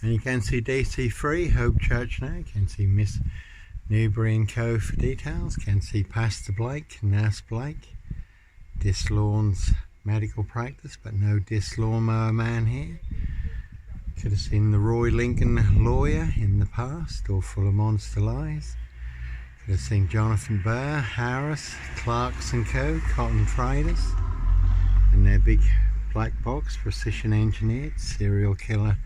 And you can see DC3, Hope Church now. You can see Miss Newbury and Co for details. You can see Pastor Blake, Nurse Blake, Dis Lawns medical practice, but no Dis Lawnmower man here. Could have seen the Roy Lincoln lawyer in the past, all full of monster lies. Could have seen Jonathan Burr, Harris, Clarks and Co, cotton traders, and their big black box, precision engineered, serial killer,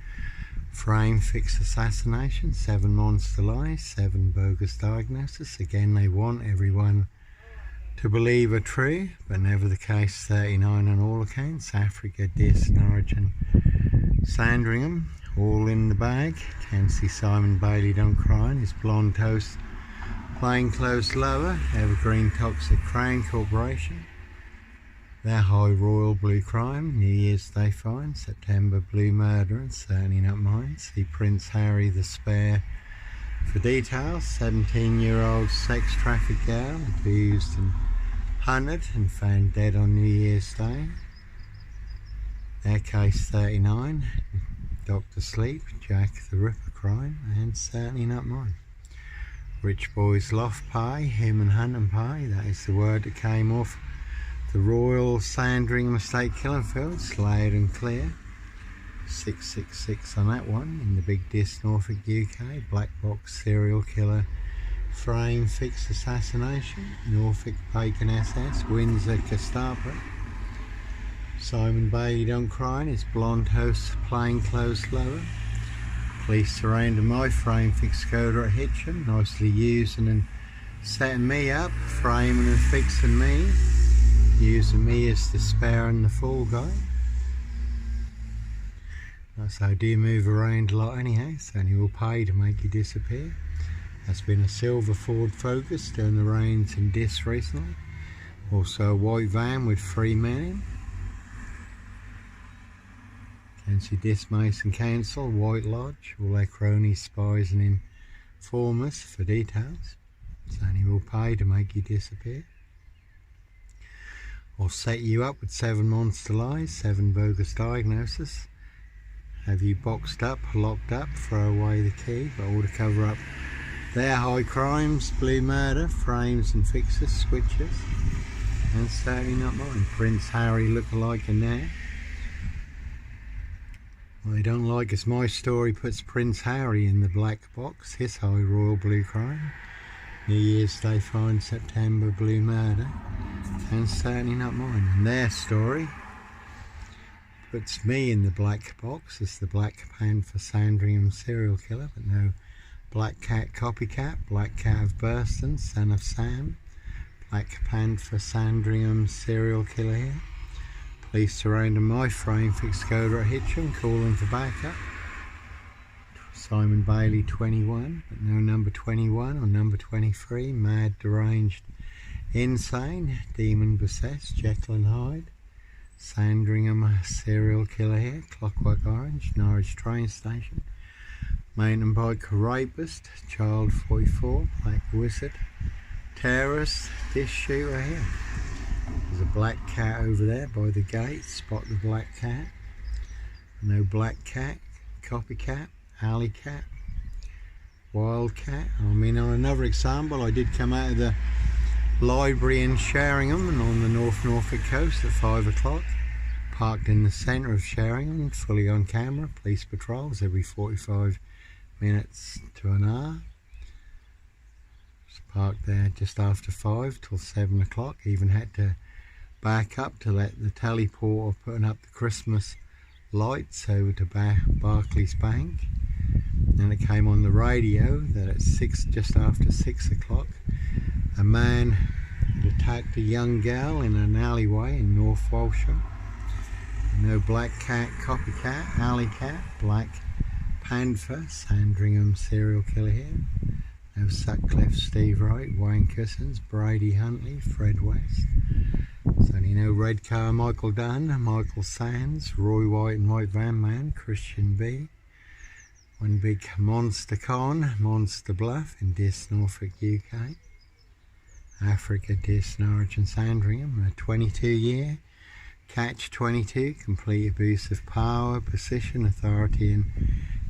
frame fixed assassination, 7 monster lies, 7 bogus diagnoses. Again, they want everyone to believe are true, but never the case. 39 on all accounts. Africa, Dis, Norwich and Sandringham, all in the bag. Can see Simon Bailey Don't Cry on his blonde toast, plainclothes lower, Evergreen Toxic Crown Corporation. Their High Royal Blue Crime, New Year's Day Fine, September Blue Murder, and certainly not mine. See Prince Harry the Spare for details. 17-year-old sex trafficked girl abused and hunted and found dead on New Year's Day. Their case 39, Dr. Sleep, Jack the Ripper crime, and certainly not mine. Rich Boys Loft Pie, Human Hunting Pie, that is the word that came off the Royal Sandringham Estate Killing Fields, layered and clear. 666 on that one, in the big Dis, Norfolk, UK. Black box serial killer, frame fixed assassination, Norfolk Bacon SS, Windsor Gestapo. Simon Bailey Don't Cry, his blonde host, plainclothes lower. Police surrounding my frame fixed Skoda at Hitchin, nicely using and setting me up, framing and fixing me, using me as the spare and the fall guy. That's how do you move around a lot anyhow, so only will pay to make you disappear. That's been a silver Ford Focus doing the rounds in Dis recently. Also a white van with 3 men in. Can see Dis Mason Council, White Lodge, all their cronies, spies and informers for details. So only will pay to make you disappear. Or set you up with 7 monster lies, 7 bogus diagnoses. Have you boxed up, locked up, throw away the key, but all to cover up their high crimes, blue murder, frames and fixes, switches, and certainly not mine. Prince Harry lookalike in there. What they don't like is my story puts Prince Harry in the black box, his high royal blue crime. New Year's Day Fine, September Blue Murder, and certainly not mine. And their story puts me in the black box as the Black Panther Sandringham serial killer, but no Black Cat copycat, Black Cat of Burston, son of Sam, Black Panther Sandringham serial killer here. Police surrounding my frame fixed Skoda at Hitchin, calling for backup. Simon Bailey 21, but no number 21 or number 23, mad, deranged, insane, demon possessed, Jekyll and Hyde. Sandringham serial killer here, Clockwork Orange, Norwich train station. Mountain bike rapist, Child 44, Black Wizard, terrorist, Dis shooter here. There's a black cat over there by the gate, spot the black cat. No black cat, copycat, alley cat, wild cat. I mean, on another example, I did come out of the library in Sheringham and on the North Norfolk coast at 5 o'clock. Parked in the centre of Sheringham, fully on camera, police patrols every 45 minutes to an hour. Parked there just after 5 till 7 o'clock. Even had to back up to let the teleporter putting up the Christmas lights over to Barclays Bank. And it came on the radio that at just after 6 o'clock, a man had attacked a young girl in an alleyway in North Walsham. No black cat, copycat, alley cat, Black Panther, Sandringham serial killer here. No Sutcliffe, Steve Wright, Wayne Cousins, Brady Huntley, Fred West. Certainly no Red Car, Michael Dunn, Michael Sands, Roy White and White Van Man, Christian B. One big Monster Con, Monster Bluff in Dis, Norfolk, UK. Africa, Dis, Norwich and Sandringham, a 22-year Catch 22, complete abuse of power, position, authority and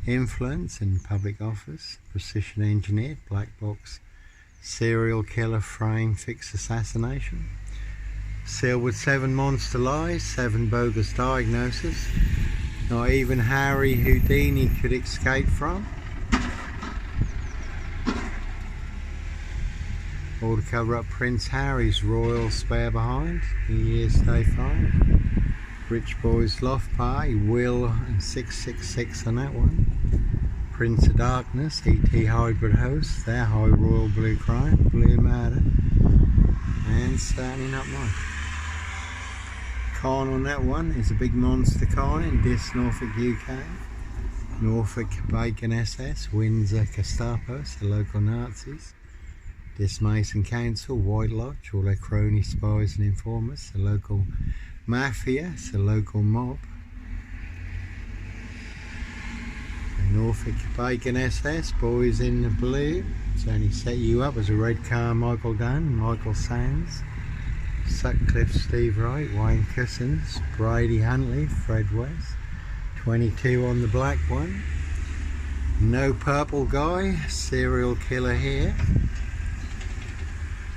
influence in public office, precision engineered, black box, serial killer, frame, fix assassination, sealed with 7 monster lies, 7 bogus diagnoses, not even Harry Houdini could escape from. All to cover up Prince Harry's royal spare behind, New Year's Day 5. Rich Boys Loft Party, Will and 666 on that one. Prince of Darkness, ET Hybrid Host, their High Royal Blue Crime, Blue Murder, and certainly not mine. Con on that one is a big monster con in Dis, Norfolk, UK. Norfolk Bacon SS, Windsor Gestapos, the local Nazis. Dis Mason Council, White Lodge, all their cronies, spies and informers, the local Mafia, it's a local mob. Norfolk Bacon SS, Boys in the Blue, it's only set you up as a red car, Michael Dunn, Michael Sands, Sutcliffe, Steve Wright, Wayne Cousins, Brady Huntley, Fred West, 22 on the black one. No Purple Guy, serial killer here.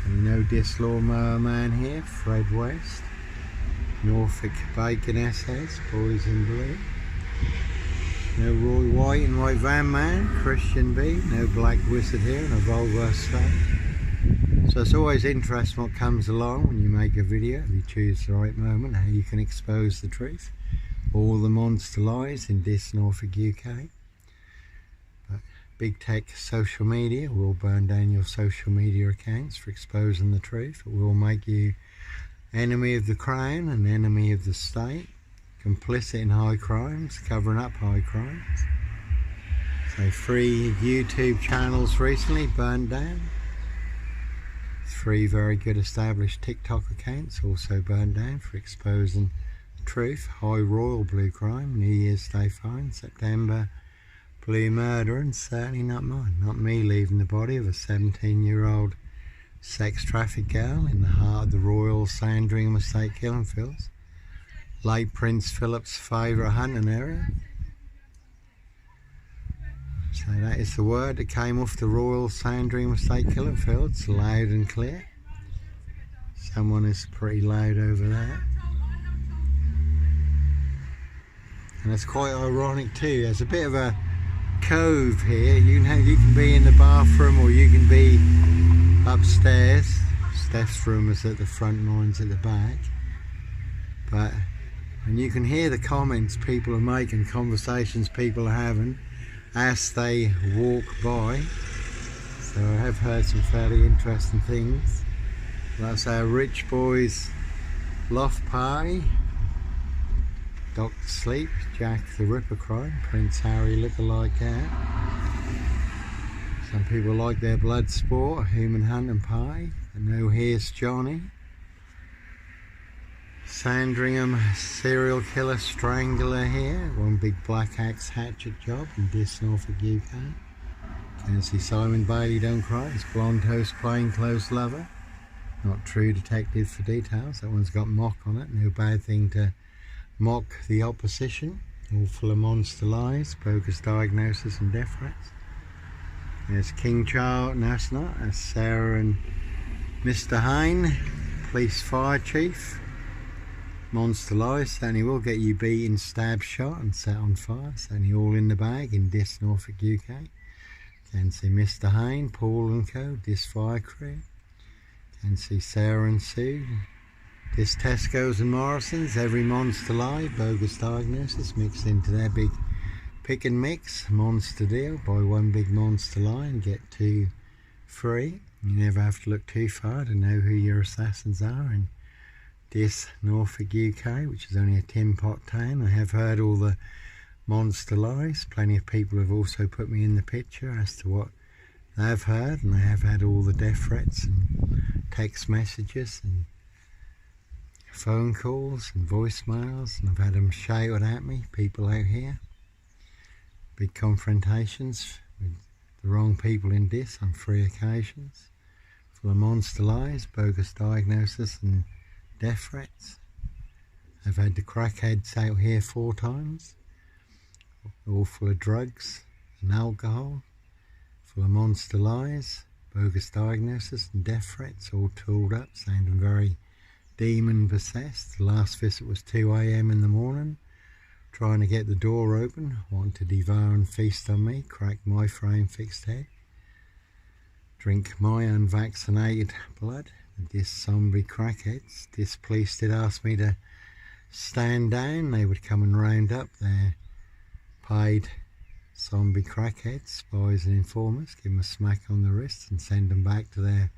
And no Dislawnmower Man here, Fred West. Norfolk Bacon SS, Boys in Blue. No Roy White and White Van Man, Christian B. No Black Wizard here and a Volvo Slate. So it's always interesting what comes along when you make a video, if you choose the right moment, how you can expose the truth. All the monster lies in Dis, Norfolk, UK. But big tech social media will burn down your social media accounts for exposing the truth. It will make you enemy of the crown and enemy of the state, complicit in high crimes, covering up high crimes. So 3 YouTube channels recently burned down. 3 very good established TikTok accounts also burned down for exposing the truth. High Royal Blue Crime, New Year's Day fine, September Blue Murder, and certainly not mine. Not me leaving the body of a 17-year-old sex trafficked girl in the heart of the Royal Sandringham Estate killing fields. Late Prince Philip's favourite hunting area. So that is the word that came off the Royal Sandringham Estate killing fields, loud and clear. Someone is pretty loud over there. And it's quite ironic too, there's a bit of a cove here. You can be in the bathroom or you can be upstairs. Steph's room is at the front, mine's at the back. And you can hear the comments people are making, conversations people are having as they walk by. So I have heard some fairly interesting things. That's our Rich Boys Loft Party, Dr. Sleep, Jack the Ripper crime, Prince Harry lookalike cat. Some people like their blood sport, human hunting party. And no, here's Johnny. Sandringham serial killer strangler here. One big black axe hatchet job in Dis, Norfolk, UK. Can see Simon Bailey Don't Cry, his blonde host plainclothes lover. Not true detective for details. That one's got mock on it. No bad thing to mock the opposition. All full of monster lies, bogus diagnosis and death threats. There's King Charles, no it's not, that's Sarah and Mr. Hine, police fire chief. Monster lies, certainly will get you beaten, stabbed, shot and set on fire. Certainly all in the bag in Dis, Norfolk, UK. Can see Mr. Hine, Paul and Co, Dis fire crew. Can see Sarah and Sue, Dis Tesco's and Morrison's, every monster lie, bogus diagnosis mixed into their big pick and mix monster deal. Buy one big monster lie and get 2 free. You never have to look too far to know who your assassins are in Dis, Norfolk, UK, which is only a tin pot town. I have heard all the monster lies. Plenty of people have also put me in the picture as to what they've heard, and I have had all the death threats and text messages and phone calls and voicemails, and I've had them shouted at me, people out here. Big confrontations with the wrong people in Dis on 3 occasions. Full of monster lies, bogus diagnosis and death threats. I've had the crackheads out here 4 times. all full of drugs and alcohol, full of monster lies, bogus diagnosis and death threats, all tooled up, sounding very demon possessed. The last visit was 2 AM in the morning, trying to get the door open, wanting to devour and feast on me, crack my frame fixed head, drink my unvaccinated blood. This zombie crackheads, this police did ask me to stand down. They would come and round up their paid zombie crackheads, spies and informers, give them a smack on the wrist and send them back to their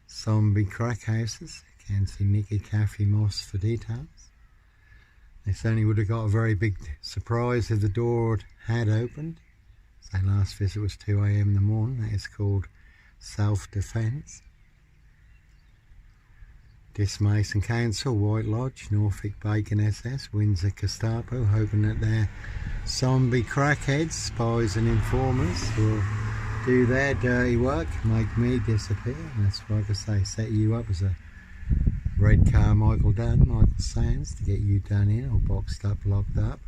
zombie crack houses. Can see Nicky Caffey Moss for details. They certainly would have got a very big surprise if the door had opened. So last visit was 2 AM in the morning. That is called self-defence. Mason Council, White Lodge, Norfolk Bacon SS, Windsor Gestapo, hoping that their zombie crackheads, spies and informers will do their dirty work, make me disappear. And that's, like I say, set you up as a red car Michael Sands, to get you done in or boxed up, locked up.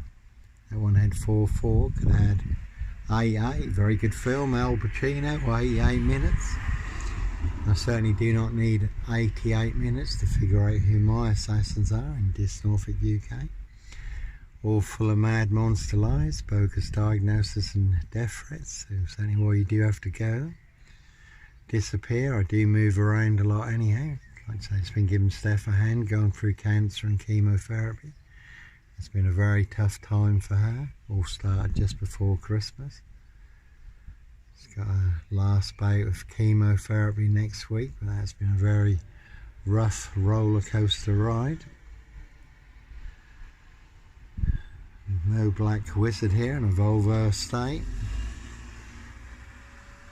That one had 4-4, could have had 8-8, very good film, Al Pacino, 88 minutes. I certainly do not need 88 minutes to figure out who my assassins are in this Norfolk, UK. All full of mad monster lies, bogus diagnosis and death threats. So certainly why you do have to go. Disappear. I do move around a lot anyhow. Like I say, it's been giving Steph a hand going through cancer and chemotherapy. It's been a very tough time for her. All started just before Christmas. She's got a last bout of chemotherapy next week, but that's been a very rough roller coaster ride. No black wizard here in a Volvo estate.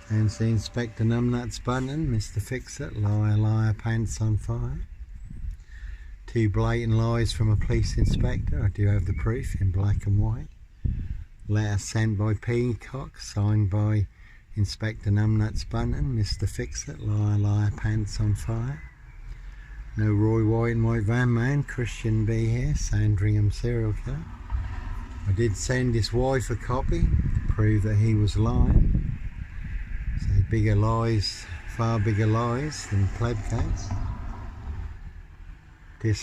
Can see Inspector Numbnuts Bunton, Mr. Fix-It, liar, liar, pants on fire. 2 blatant lies from a police inspector. I do have the proof in black and white. Letter sent by Peacock, signed by Inspector Numbnuts Bunton, Mr. Fix-It, liar, liar, pants on fire. No Roy White and White Van Man, Christian B here, Sandringham serial killer. I did send his wife a copy to prove that he was lying. So bigger lies, far bigger lies than pleb case.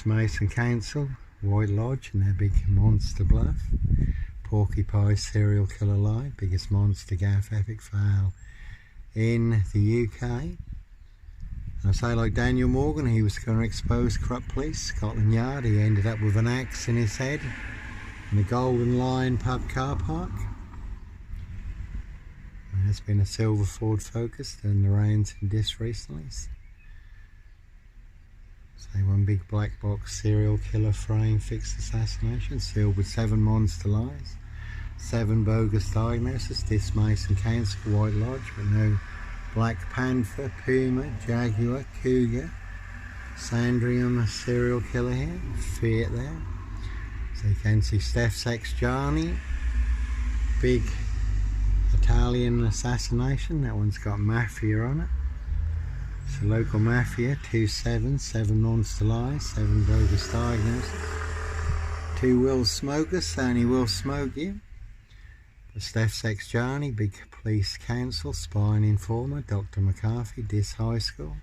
Mason Council, White Lodge and their big monster bluff. Porky Pie serial killer lie, biggest monster gaff epic fail in the UK. And I say, like Daniel Morgan, he was going to expose corrupt police, Scotland Yard. He ended up with an axe in his head in the Golden Lion pub car park. And there's been a silver Ford Focus in the rains in this recently. Say one big black box serial killer frame fixed assassination, sealed with 7 monster lies, 7 bogus diagnoses, Mason Council, White Lodge, but no Black Panther, Puma, Jaguar, Cougar, Sandringham serial killer here, Fiat there. So you can see Steph's ex Johnny, big Italian assassination, that one's got mafia on it. It's a local mafia, 2 7, 7 monster lies, 7 bogus diagnoses, 2 will smokers, Sony will smoke you. The Steph's ex Johnny, big police council, spy and informer, Dr. McCarthy, Dis High School,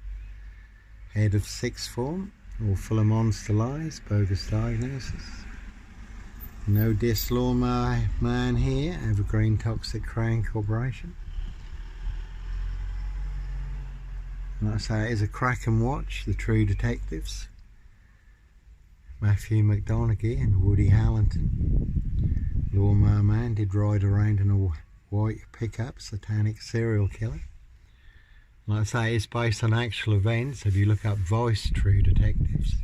head of 6th form, all full of monster lies, bogus diagnosis. No Dis Law man here, Evergreen Toxic Crown Corporation. Like I say, it is a crack and watch, The True Detectives. Matthew McDonaghy and Woody Harrington. Lawnmower Man did ride around in a white pickup, satanic serial killer. Like I say, it's based on actual events. If you look up Voice True Detectives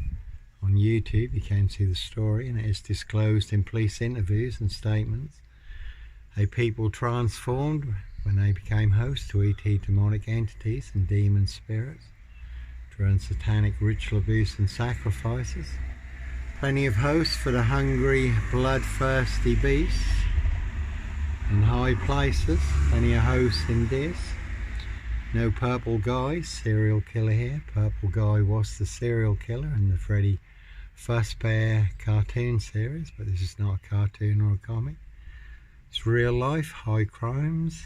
on YouTube, you can see the story, and it is disclosed in police interviews and statements how people transformed when they became hosts to ET demonic entities and demon spirits during satanic ritual abuse and sacrifices. Plenty of hosts for the hungry, bloodthirsty beasts in high places. Plenty of hosts in this. No Purple Guy, serial killer here. Purple Guy was the serial killer in the Freddy Fazbear cartoon series, but this is not a cartoon or a comic. It's real life, high crimes,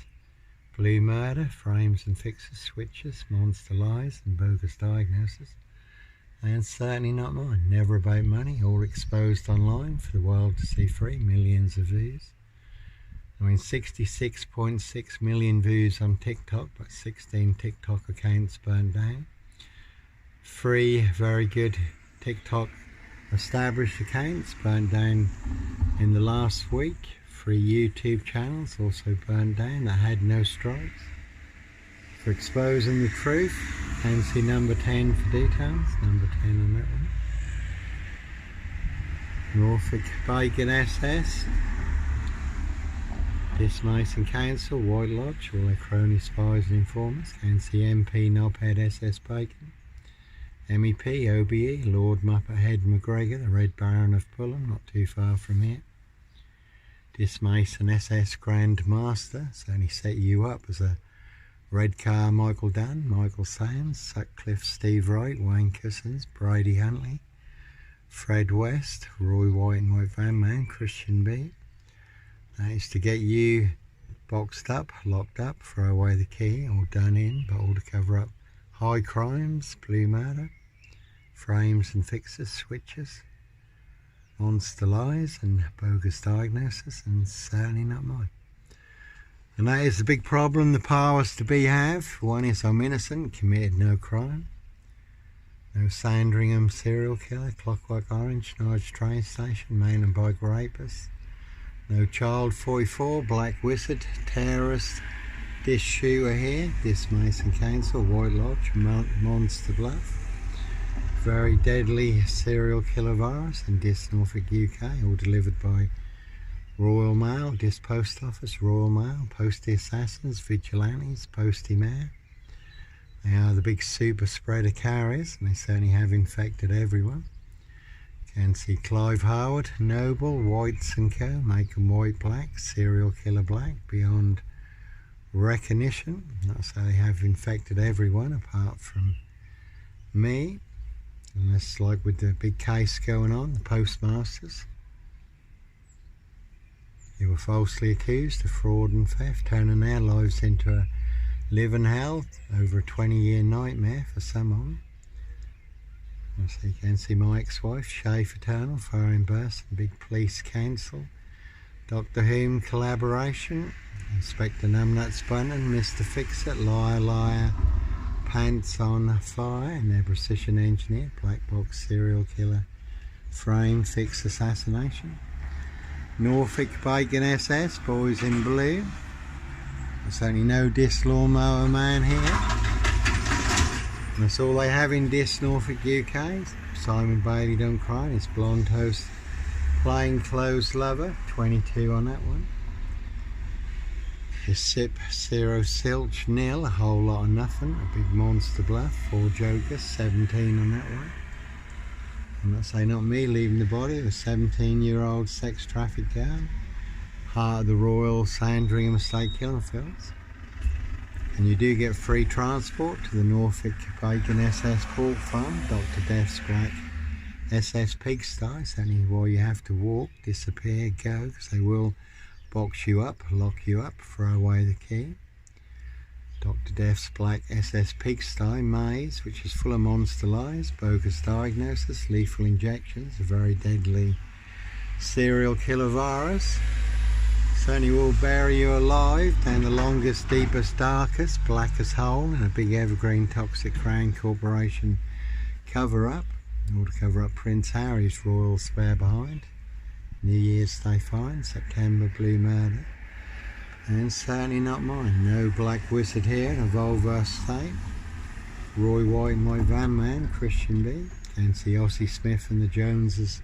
blue murder, frames and fixes, switches, monster lies and bogus diagnosis. And certainly not mine. Never about money, all exposed online for the world to see free, millions of views. I mean 66.6 million views on TikTok, but 16 TikTok accounts burned down. 3 very good TikTok established accounts burned down in the last week. 3 YouTube channels also burned down that had no strikes. For exposing the truth, and see number 10 for details, number 10 on that one. Norfolk Bacon SS, Dismason Council, White Lodge, all their cronies, spies and informers. Can see MP Knobhead SS Bacon, MEP OBE Lord Muppethead McGregor, the Red Baron of Fulham, not too far from here. Dismason SS Grand Master, certainly set you up as a Redcar Michael Dunn, Michael Sands, Sutcliffe Steve Wright, Wayne Cousins, Brady Huntley, Fred West, Roy White and White Van Man, Christian B. That is to get you boxed up, locked up, throw away the key, all done in, but all to cover up high crimes, blue murder, frames and fixes, switches, monster lies and bogus diagnosis, and certainly not mine. And that is the big problem the powers to be have. One is I'm innocent, committed no crime. No Sandringham serial killer, Clockwork Orange, Norwich train station, man and bike rapist. No Child 44, Black Wizard, terrorist, Dish Shooter here, Dismason Council, White Lodge, Monster Bluff. Very deadly serial killer virus in Dis Norfolk UK, all delivered by Royal Mail, Dis Post Office, Royal Mail, Postie Assassins, Vigilantes, Postie Mayor. They are the big super spreader carriers, and they certainly have infected everyone. You can see Clive Howard, Noble, Whites and Co, make them white black, serial killer black, beyond recognition. That's how they have infected everyone apart from me. And that's like with the big case going on, the postmasters. They were falsely accused of fraud and theft, turning their lives into a living hell, over a 20-year nightmare for some of them. So you can see my ex-wife, Shay Fraternal, Foreign Burst, Big Police Council, Doctor Whom collaboration, Inspector Numbnuts Bunton, Mr. Fix-It, Liar Liar, Pants on Fire, and their precision engineer, Black Box serial killer, Frame Fix Assassination. Norfolk Bacon SS, Boys in Blue. There's only no Dis Lawnmower Man here. And that's all they have in Dis Norfolk UK. Simon Bailey Don't Cry, his blonde host, Plain Clothes Lover, 22 on that one. The Sip 0 Silch Nil, a whole lot of nothing. A big Monster Bluff, 4 Jokers, 17 on that one. I'm not saying not me leaving the body of a 17-year-old sex trafficked girl, heart of the Royal Sandringham Estate Killing Fields. And you do get free transport to the Norfolk Bacon SS Pork Farm, Dr. Death's Black SS Pigsty. It's only while you have to walk, disappear, go, because they will box you up, lock you up, throw away the key. Dr. Death's Black SS Pigsty Maze, which is full of monster lies, bogus diagnosis, lethal injections, a very deadly serial killer virus. Certainly will bury you alive down the longest, deepest, darkest, blackest hole in a big evergreen toxic Crown Corporation cover-up, in order to cover up Prince Harry's royal spare behind. New Year's Stay Fine, September Blue Murder. And certainly not mine. No Black Wizard here in a Volvo state. Roy White and White Van Man, Christian B. Can see Ossie Smith and the Joneses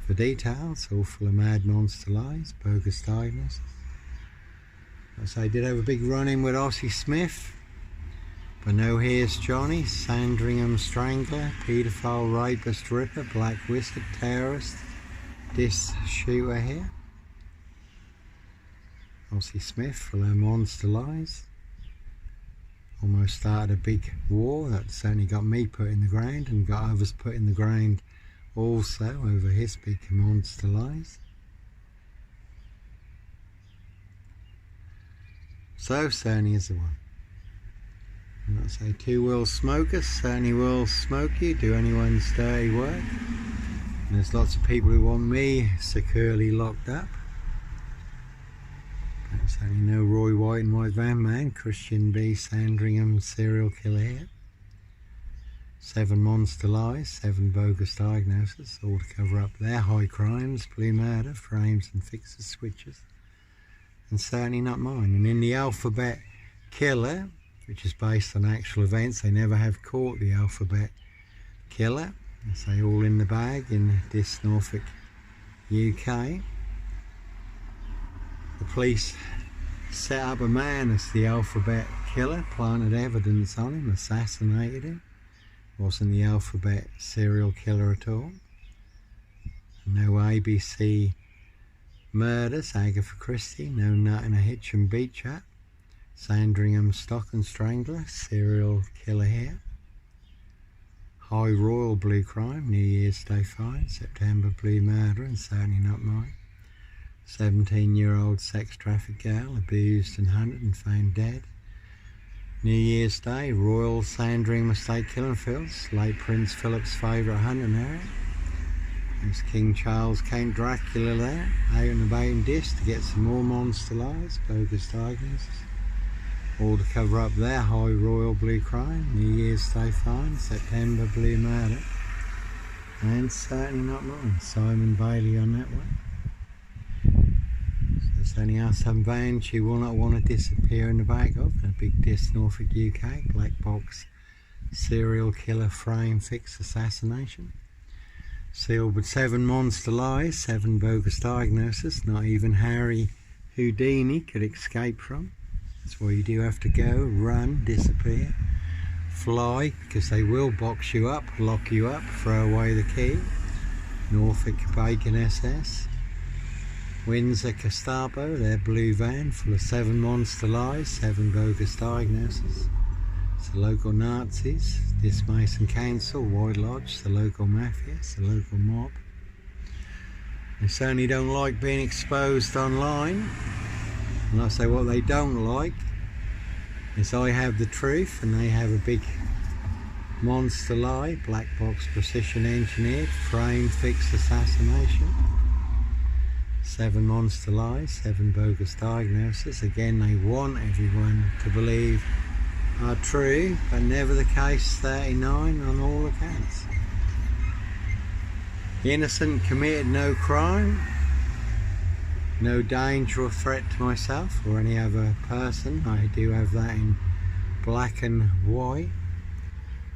for details, all full of mad monster lies, bogus diagnosis. As I did have a big run-in with Ossie Smith, but no, here's Johnny, Sandringham Strangler, paedophile, rapist, ripper, Black Wizard, terrorist, Dis Shooter here. Ossie Smith for their monster lies. Almost started a big war that certainly got me put in the ground and got others put in the ground also over his big monster lies. So certainly is the one. And I say two-wheel smokers certainly will smoke you, do anyone's dirty work. And there's lots of people who want me securely locked up. But certainly no Roy White and White Van Man, Christian B. Sandringham serial killer here. 7 monster lies, 7 bogus diagnoses, all to cover up their high crimes, blue murder, frames and fixes, switches. And certainly not mine. And in the alphabet killer, which is based on actual events, they never have caught the alphabet killer. I say all in the bag in this Norfolk, UK. The police set up a man as the alphabet killer, planted evidence on him, assassinated him. Wasn't the alphabet serial killer at all. No ABC murders, Agatha Christie, no nut in a hitch and beat chap. Sandringham stock and strangler, serial killer here. High Royal blue crime, New Year's Day fine, September blue murder and certainly not mine. 17-year-old sex trafficked girl, abused and hunted and found dead. New Year's Day, Royal Sandringham estate killing fields, late Prince Philip's favourite hunting area. There's King Charles, Count Dracula there, out and about in this to get some more monster lies, bogus diagnoses. All to cover up their high royal blue crime, New Year's Day fine, September blue murder. And certainly not mine, Simon Bailey on that one. So certainly our some vans you will not want to disappear in the back of. A big disc Norfolk UK, black box, serial killer frame fix assassination. Sealed with 7 monster lies, 7 bogus diagnoses, not even Harry Houdini could escape from. That's why you do have to go, run, disappear, fly, because they will box you up, lock you up, throw away the key. Norfolk Bacon SS. Windsor Gestapo, their blue van full of 7 monster lies, 7 bogus diagnoses. It's the local Nazis, this Mason Council, White Lodge, the local mafia, it's the local mob. They certainly don't like being exposed online. And I say what they don't like is I have the truth and they have a big monster lie, black box precision engineered, frame fixed assassination. 7 monster lies, 7 bogus diagnoses. Again, they want everyone to believe are true, but never the case 39 on all accounts. The innocent committed no crime, no danger or threat to myself or any other person. I do have that in black and white.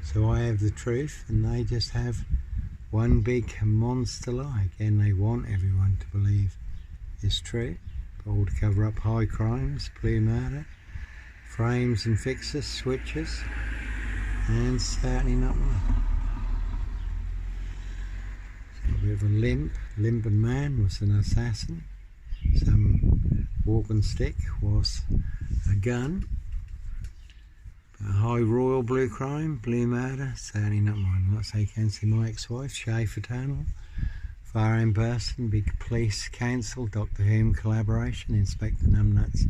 So I have the truth and they just have one big monster lie. Again, they want everyone to believe it's true, but all to cover up high crimes, blue murder, frames and fixes, switches, and certainly not mine. So a bit of a limping man was an assassin. Some walking stick was a gun. But a high royal blue crime, blue murder, certainly not mine. Like I say, you can see my ex-wife, Schaefer Tunnel, fire-end person, big police council, Doctor Who collaboration, Inspector Numbnuts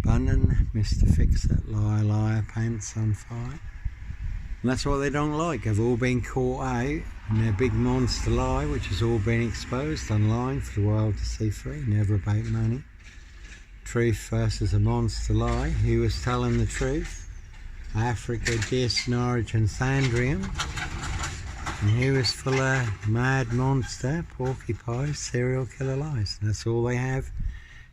Bunnan, Mr. Fix-It, Liar Liar, Pants on Fire. And that's what they don't like. They've all been caught out in their big monster lie, which has all been exposed online for the world to see free, never about money. Truth versus a monster lie. Who was telling the truth? Africa, Gist, Norwich and Sandringham. And who was full of mad monster, porcupine, serial killer lies. And that's all they have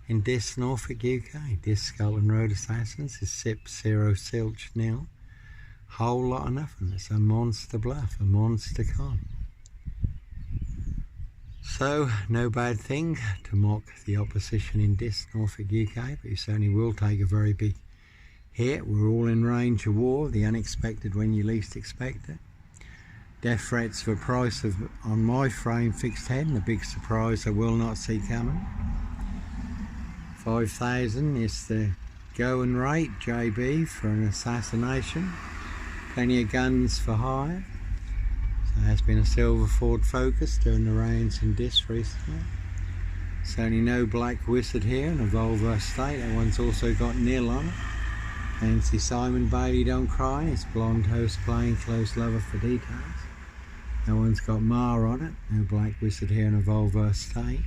in this Norfolk UK. This Scotland Road Assassins is SIP 0 Silch nil. Whole lot of nothing. It's a monster bluff, a monster con. So, no bad thing to mock the opposition in this Norfolk UK, but you certainly will take a very big hit. We're all in range of war, the unexpected when you least expect it. Death threats for a price of, on my frame fixed head, and a big surprise I will not see coming. 5,000 is the going rate, JB, for an assassination. Plenty of guns for hire. So there has been a silver Ford Focus during the rains in this recently. Certainly no black wizard here in a vulvar estate. That one's also got nil on it. Fancy Simon Bailey Don't Cry. It's blonde host plain close lover for details. That one's got Ma on it. No black wizard here in a vulvar estate.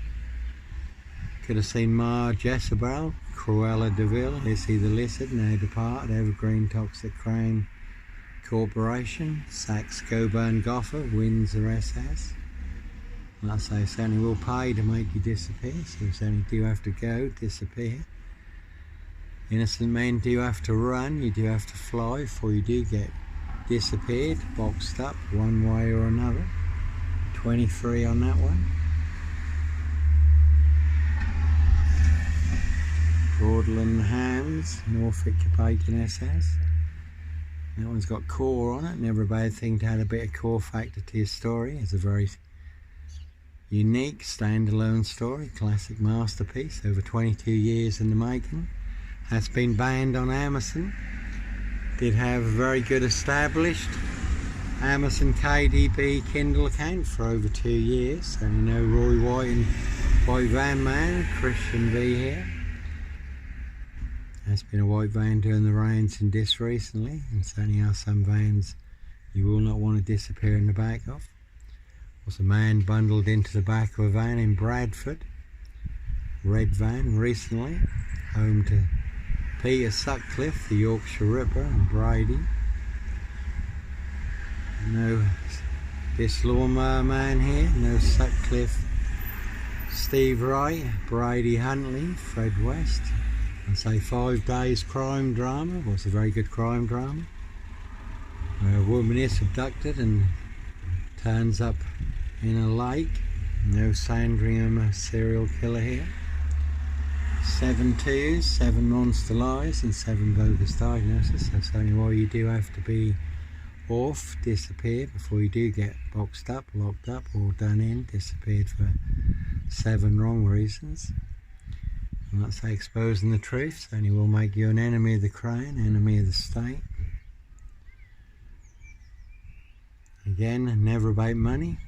Could have seen Ma Jezebel, Cruella de Vil, Lizzie the Lizard, now departed, Evergreen Toxic Crane Corporation, Saxe Coburn Goffer, Windsor SS. Like I say, certainly will pay to make you disappear, so you certainly do have to go, disappear. Innocent men do have to run, you do have to fly before you do get disappeared, boxed up one way or another. 23 on that one. Broadland Hams, Norfolk Bacon SS. That one's got core on it, never a bad thing to add a bit of core factor to your story. It's a very unique standalone story, classic masterpiece, over 22 years in the making. Has been banned on Amazon. Did have a very good established Amazon KDP Kindle account for over 2 years. So you know Roy White and White Van Man, Christian V here. There's been a white van doing the rounds in this recently, and certainly are some vans you will not want to disappear in the back of. Was a man bundled into the back of a van in Bradford, red van recently, home to Peter Sutcliffe, the Yorkshire Ripper, and Brady. No this lawnmower man here, no Sutcliffe, Steve Wright, Brady Huntley, Fred West. And say 5 days crime drama, was a very good crime drama, where a woman is abducted and turns up in a lake. No Sandringham serial killer here. 7 twos, 7 monster lies and 7 bogus diagnoses. So certainly why you do have to be off, disappeared before you do get boxed up, locked up or done in, disappeared for 7 wrong reasons. And let's say exposing the truth, certainly will make you an enemy of the crown, enemy of the state. Again, never about money.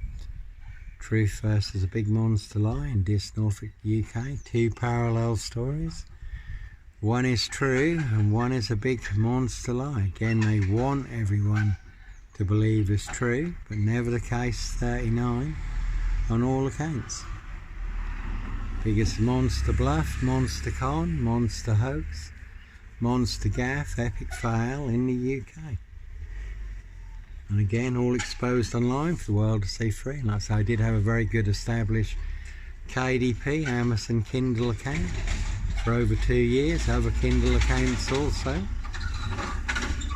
Truth versus a big monster lie in Dis Norfolk, UK. 2 parallel stories. One is true and one is a big monster lie. Again, they want everyone to believe it's true, but never the case 39 on all accounts. Biggest monster bluff, monster con, monster hoax, monster gaff, epic fail in the UK. And again, all exposed online for the world to see free. And like I say, I did have a very good established KDP, Amazon Kindle account for over 2 years. Other Kindle accounts also.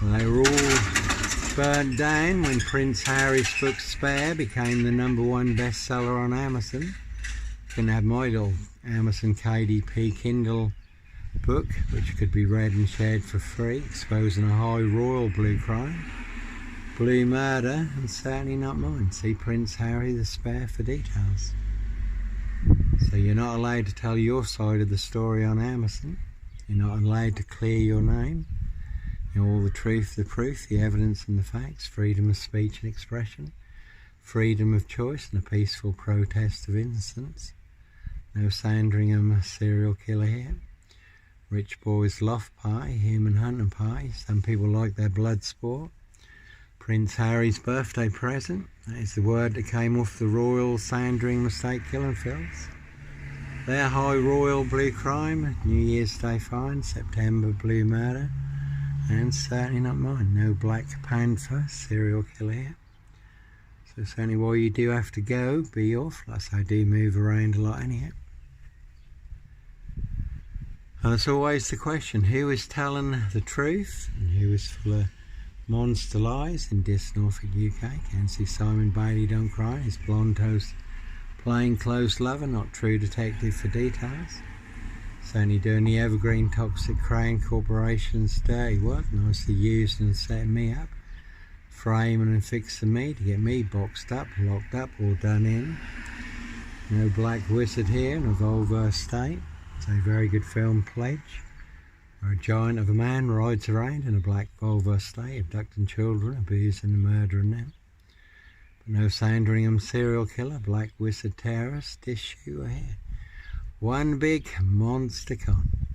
And they were all burnt down when Prince Harry's book Spare became the #1 bestseller on Amazon. Can have my little Amazon KDP Kindle book, which could be read and shared for free, exposing a high royal blue crime, blue murder, and certainly not mine. See Prince Harry the Spare for details. So you're not allowed to tell your side of the story on Amazon. You're not allowed to clear your name. You know, all the truth, the proof, the evidence and the facts, freedom of speech and expression, freedom of choice and a peaceful protest of innocence. No Sandringham serial killer here. Rich boys loft pie, human hunting pie. Some people like their blood sport. Prince Harry's birthday present. That is the word that came off the Royal Sandringham Estate Killing Fields. Their high royal blue crime, New Year's Day fine, September blue murder, and certainly not mine. No Black Panther serial killer here. So certainly while you do have to go, be off. Like I say, I do move around a lot anyhow. And it's always the question, who is telling the truth and who is full of monster lies in Dis Norfolk, UK. Can see Simon Bailey Don't Cry, his blonde toast plain clothes lover, not true detective for details. It's only doing the Evergreen Toxic Crane Corporation's dirty work, nicely used and setting me up, framing and fixing me to get me boxed up, locked up or done in. No black wizard here in a vulvar state. It's a very good film pledge, where a giant of a man rides around in a black vulvar state, abducting children, abusing and murdering them. But no Sandringham serial killer, black wizard terrorist issue here. One big monster con.